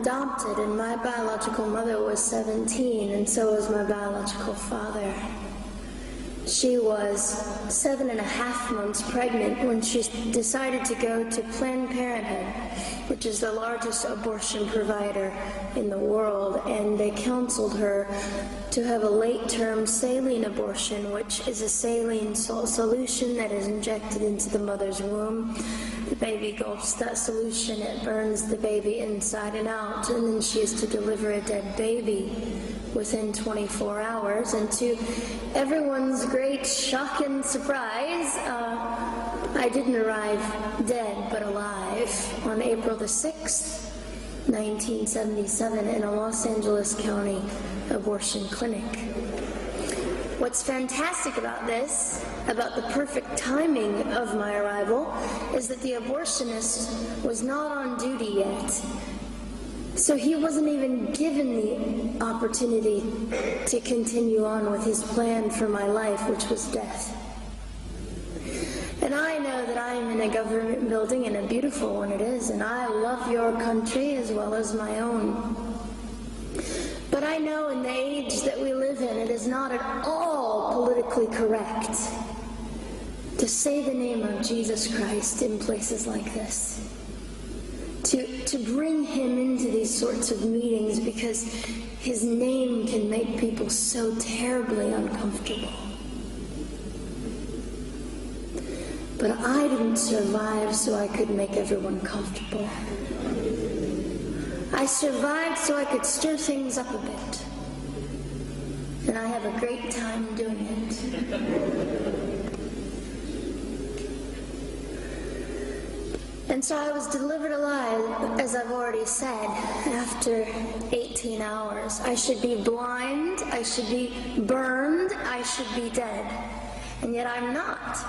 adopted, and my biological mother was 17, and so was my biological father. She was 7.5 months pregnant when she decided to go to Planned Parenthood, which is the largest abortion provider in the world, and they counseled her to have a late-term saline abortion, which is a saline solution that is injected into the mother's womb. The baby gulps that solution, it burns the baby inside and out, and then she is to deliver a dead baby within 24 hours. And to everyone's great shock and surprise, I didn't arrive dead but alive on April the 6th, 1977 in a Los Angeles County abortion clinic. What's fantastic about this, about the perfect timing of my arrival, is that the abortionist was not on duty yet. So he wasn't even given the opportunity to continue on with his plan for my life, which was death. And I know that I am in a government building, and a beautiful one it is, and I love your country as well as my own. But I know in the age that we live in, it is not at all politically correct to say the name of Jesus Christ in places like this. To bring him into these sorts of meetings, because his name can make people so terribly uncomfortable. But I didn't survive so I could make everyone comfortable. I survived so I could stir things up a bit. And I have a great time doing it. And so I was delivered alive, as I've already said, after 18 hours. I should be blind, I should be burned, I should be dead. And yet I'm not.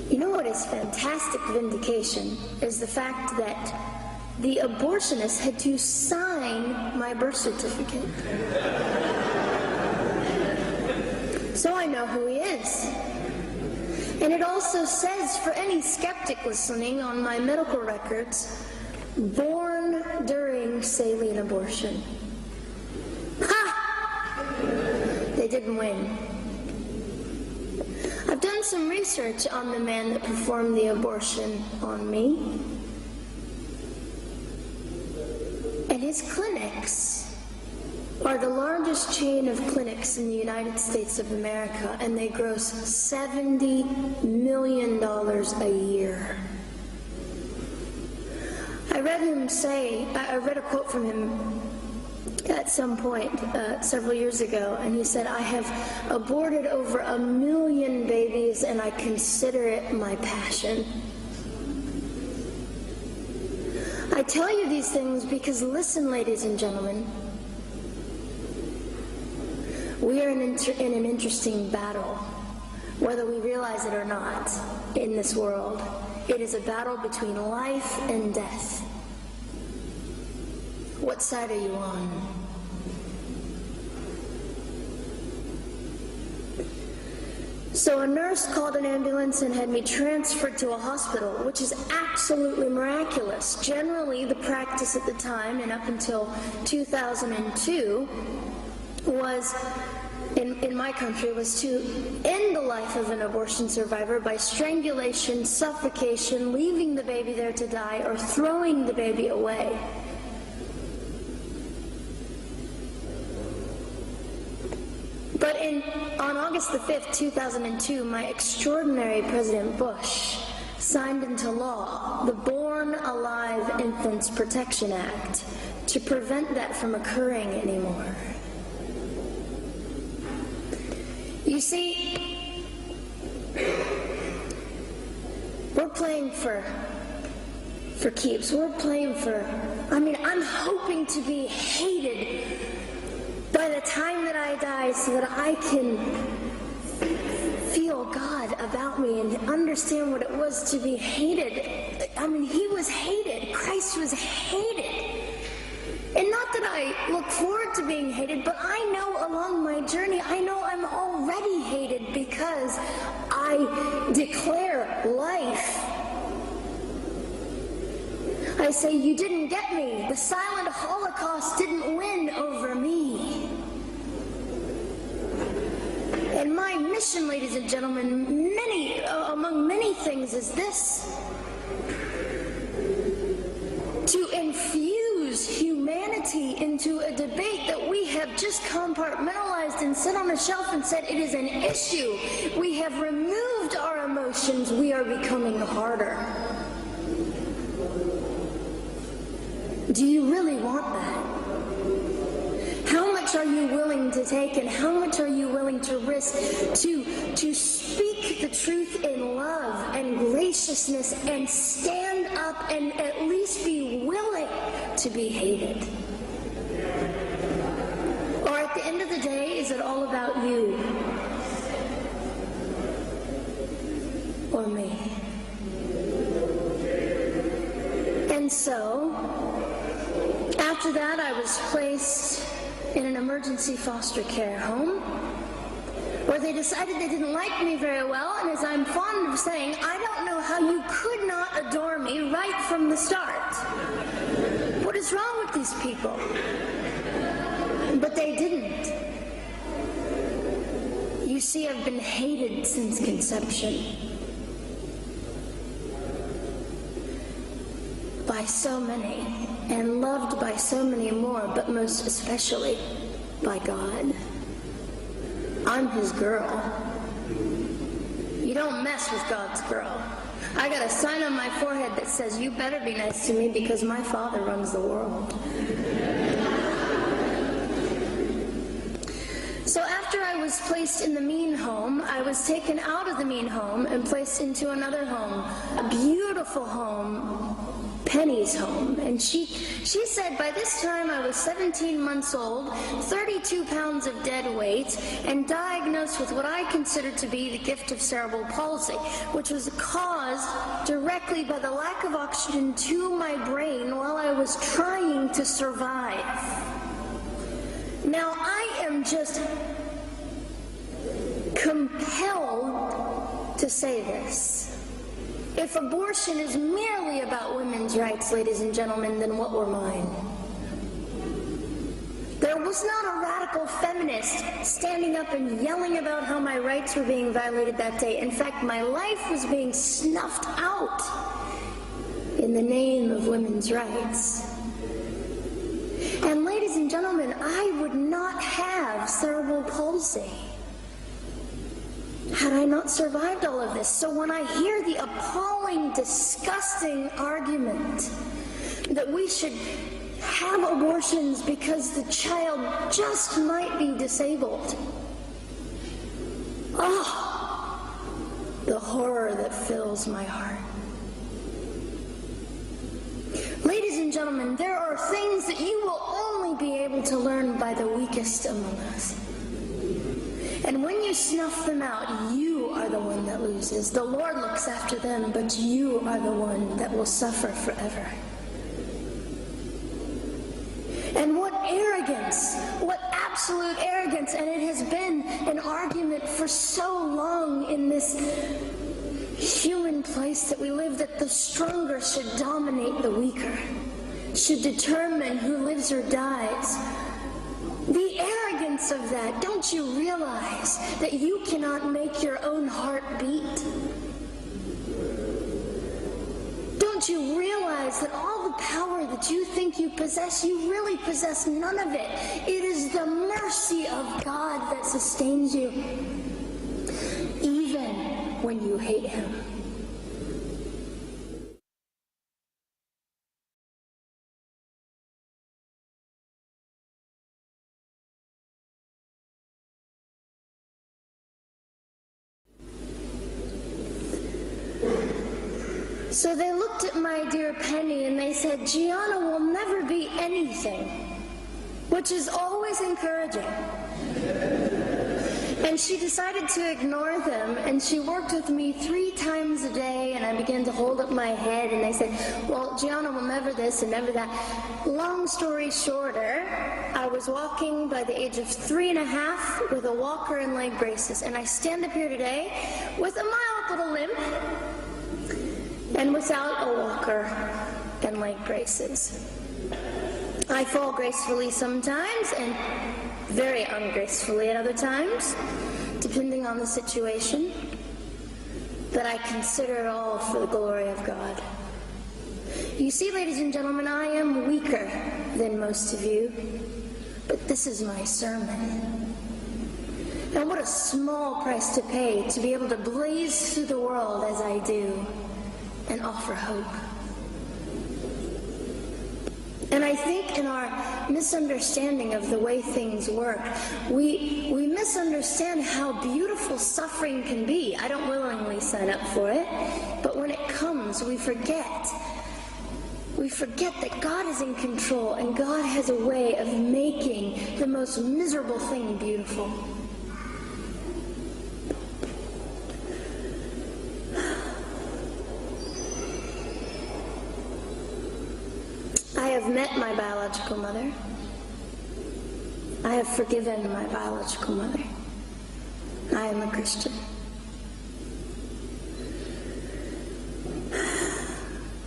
You know what is fantastic vindication is the fact that the abortionist had to sign my birth certificate. So I know who he is. And it also says, for any skeptic listening, on my medical records, born during saline abortion. Ha! They didn't win. I've done some research on the man that performed the abortion on me. And his clinics are the largest chain of clinics in the United States of America, and they gross $70 million a year. I read a quote from him at some point several years ago, and he said, "I have aborted over 1 million babies, and I consider it my passion." I tell you these things because, listen, ladies and gentlemen, we are in an interesting battle, whether we realize it or not, in this world. It is a battle between life and death. What side are you on? So a nurse called an ambulance and had me transferred to a hospital, which is absolutely miraculous. Generally, the practice at the time, and up until 2002, was, in my country, was to end the life of an abortion survivor by strangulation, suffocation, leaving the baby there to die, or throwing the baby away. But on August the 5th, 2002, my extraordinary President Bush signed into law the Born Alive Infants Protection Act to prevent that from occurring anymore. You see, we're playing for keeps. We're playing for, I'm hoping to be hated by the time that I die so that I can feel God about me and understand what it was to be hated. He was hated. Christ was hated. And not that I look forward to being hated, but I know along my journey, I know I'm already hated because I declare life. I say, you didn't get me. The silent Holocaust didn't win over me. And my mission, ladies and gentlemen, among many things, is this: to infuse humanity into a debate that we have just compartmentalized and set on a shelf and said it is an issue. We have removed our emotions. We are becoming harder. Do you really want that? How much are you willing to take, and how much are you willing to risk to speak the truth in love and graciousness and stand up and at least be willing to be hated? Or at the end of the day, is it all about you or me? And so, after that, I was placed in an emergency foster care home where they decided they didn't like me very well, and as I'm fond of saying, I don't know how you could not adore me right from the start. What is wrong with these people? But they didn't. You see, I've been hated since conception by so many, and loved by so many more, but most especially by God. I'm his girl. You don't mess with God's girl. I got a sign on my forehead that says, you better be nice to me because my Father runs the world. So after I was placed in the mean home, I was taken out of the mean home and placed into another home, a beautiful home, Penny's home. And she said by this time I was 17 months old, 32 pounds of dead weight, and diagnosed with what I considered to be the gift of cerebral palsy, which was caused directly by the lack of oxygen to my brain while I was trying to survive. Now, I am just compelled to say this. If abortion is merely about women's rights, ladies and gentlemen, then what were mine? There was not a radical feminist standing up and yelling about how my rights were being violated that day. In fact, my life was being snuffed out in the name of women's rights. And ladies and gentlemen, I would not have cerebral palsy had I not survived all of this. So when I hear the appalling, disgusting argument that we should have abortions because the child just might be disabled, oh, the horror that fills my heart. Ladies and gentlemen, there are things that you will only be able to learn by the weakest among us. And when you snuff them out, you are the one that loses. The Lord looks after them, but you are the one that will suffer forever. And what arrogance, what absolute arrogance, and it has been an argument for so long in this human place that we live, that the stronger should dominate the weaker, should determine who lives or dies. The arrogance of that, don't you realize that you cannot make your own heart beat? Don't you realize that all the power that you think you possess, you really possess none of it? It is the mercy of God that sustains you, even when you hate him. So they looked at my dear Penny and they said, Gianna will never be anything, which is always encouraging. And she decided to ignore them, and she worked with me 3 times a day, and I began to hold up my head, and they said, well, Gianna will never this and never that. Long story shorter, I was walking by the age of 3.5 with a walker and leg braces, and I stand up here today with a mild little limp, and without a walker and like graces. I fall gracefully sometimes and very ungracefully at other times, depending on the situation, but I consider it all for the glory of God. You see, ladies and gentlemen, I am weaker than most of you, but this is my sermon. And what a small price to pay to be able to blaze through the world as I do and offer hope. And I think in our misunderstanding of the way things work, we misunderstand how beautiful suffering can be. I don't willingly sign up for it, but when it comes, we forget. We forget that God is in control and God has a way of making the most miserable thing beautiful. I have met my biological mother. I have forgiven my biological mother. I am a Christian.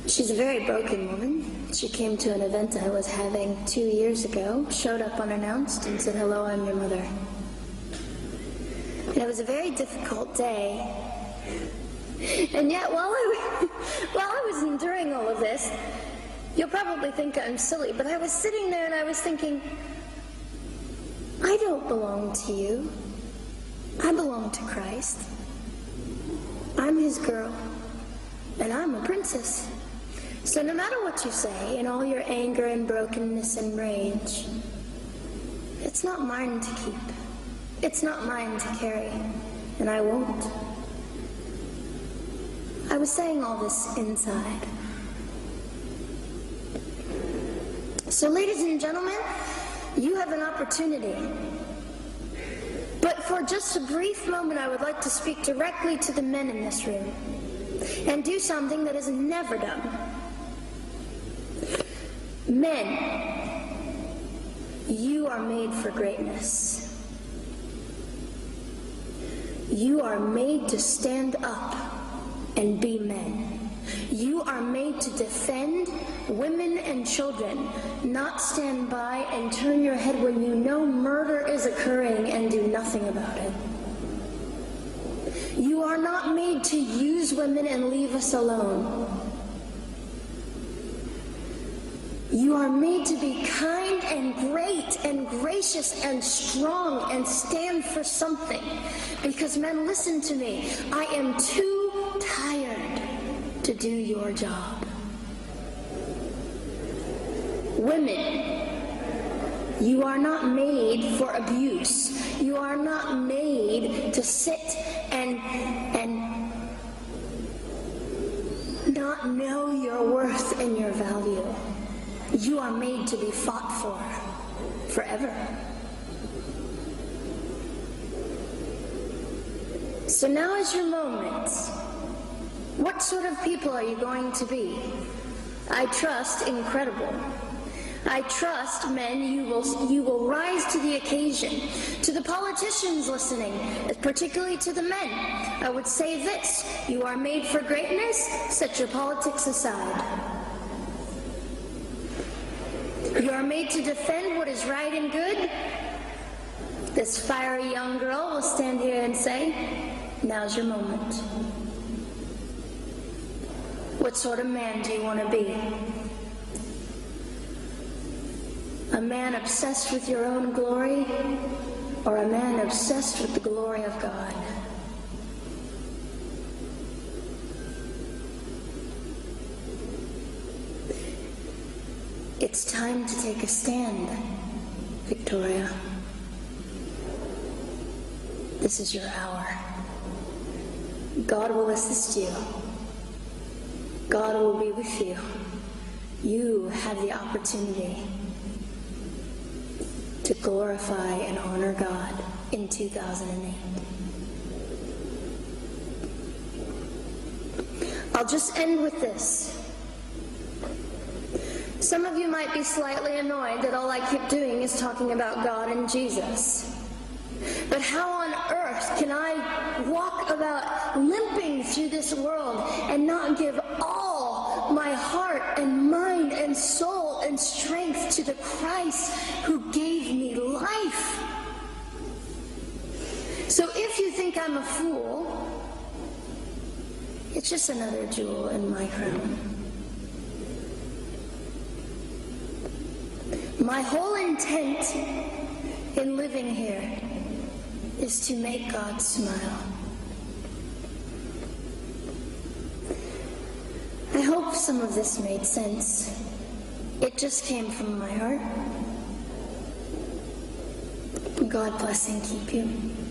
She's a very broken woman. She came to an event I was having 2 years ago, showed up unannounced, and said, "Hello, I'm your mother." And it was a very difficult day. And yet, while I was enduring all of this, you'll probably think I'm silly, but I was sitting there and I was thinking, I don't belong to you. I belong to Christ. I'm his girl, and I'm a princess. So no matter what you say, in all your anger and brokenness and rage, it's not mine to keep. It's not mine to carry, and I won't. I was saying all this inside. So ladies and gentlemen, you have an opportunity. But for just a brief moment, I would like to speak directly to the men in this room and do something that is never done. Men, you are made for greatness. You are made to stand up and be men. You are made to defend women and children, not stand by and turn your head when you know murder is occurring and do nothing about it. You are not made to use women and leave us alone. You are made to be kind and great and gracious and strong and stand for something. Because men, listen to me. I am too tired to do your job. Women, you are not made for abuse. You are not made to sit and not know your worth and your value. You are made to be fought for forever. So now is your moment. What sort of people are you going to be? I trust incredible. I trust, men, you will rise to the occasion. To the politicians listening, particularly to the men, I would say this: you are made for greatness. Set your politics aside. You are made to defend what is right and good. This fiery young girl will stand here and say, now's your moment. What sort of man do you want to be? A man obsessed with your own glory, or a man obsessed with the glory of God? It's time to take a stand, Victoria. This is your hour. God will assist you. God will be with you. You have the opportunity to glorify and honor God in 2008. I'll just end with this. Some of you might be slightly annoyed that all I keep doing is talking about God and Jesus. But how on earth can I walk about limping through this world and not give all my heart and mind and soul and strength to the Christ who gave me life. So if you think I'm a fool, it's just another jewel in my crown. My whole intent in living here is to make God smile. I hope some of this made sense. It just came from my heart. God bless and keep you.